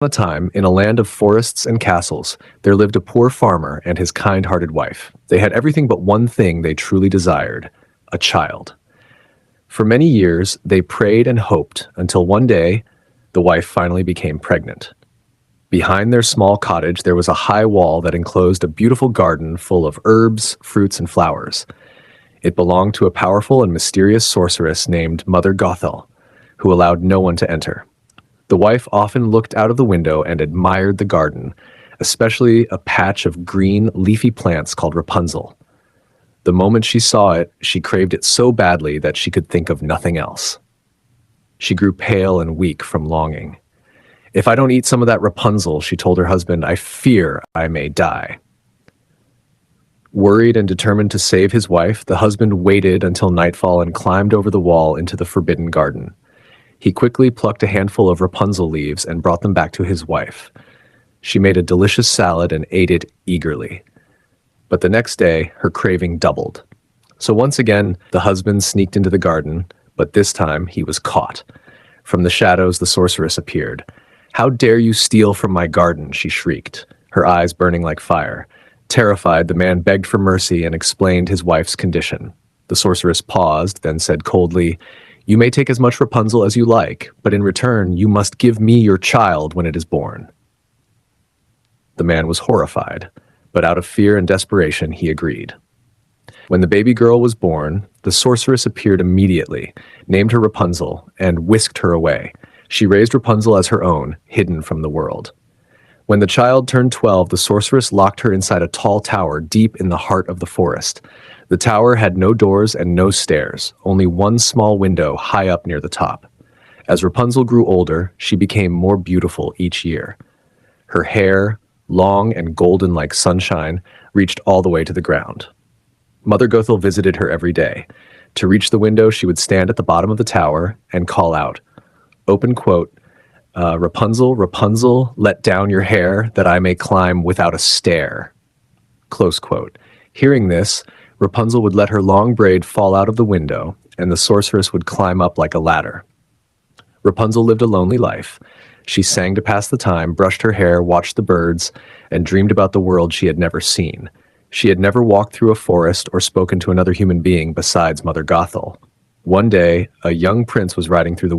A time, in a land of forests and castles, there lived a poor farmer and his kind-hearted wife. They had everything but one thing they truly desired: a child. For many years, they prayed and hoped until one day, the wife finally became pregnant. Behind their small cottage, there was a high wall that enclosed a beautiful garden full of herbs, fruits, and flowers. It belonged to a powerful and mysterious sorceress named Mother Gothel, who allowed no one to enter. The wife often looked out of the window and admired the garden, especially a patch of green, leafy plants called Rapunzel. The moment she saw it, she craved it so badly that she could think of nothing else. She grew pale and weak from longing. "If I don't eat some of that Rapunzel," she told her husband, "I fear I may die." Worried and determined to save his wife, the husband waited until nightfall and climbed over the wall into the forbidden garden. He quickly plucked a handful of Rapunzel leaves and brought them back to his wife. She made a delicious salad and ate it eagerly. But the next day, her craving doubled. So once again, the husband sneaked into the garden, but this time he was caught. From the shadows, the sorceress appeared. "How dare you steal from my garden?" she shrieked, her eyes burning like fire. Terrified, the man begged for mercy and explained his wife's condition. The sorceress paused, then said coldly, "You may take as much Rapunzel as you like, but in return, you must give me your child when it is born." The man was horrified, but out of fear and desperation, he agreed. When the baby girl was born, the sorceress appeared immediately, named her Rapunzel, and whisked her away. She raised Rapunzel as her own, hidden from the world. When the child turned 12, the sorceress locked her inside a tall tower deep in the heart of the forest. The tower had no doors and no stairs, only one small window high up near the top. As Rapunzel grew older, she became more beautiful each year. Her hair, long and golden like sunshine, reached all the way to the ground. Mother Gothel visited her every day. To reach the window, she would stand at the bottom of the tower and call out, open quote, "Rapunzel, Rapunzel, let down your hair that I may climb without a stair." Close quote. Hearing this, Rapunzel would let her long braid fall out of the window, and the sorceress would climb up like a ladder. Rapunzel lived a lonely life. She sang to pass the time, brushed her hair, watched the birds, and dreamed about the world she had never seen. She had never walked through a forest or spoken to another human being besides Mother Gothel. One day, a young prince was riding through the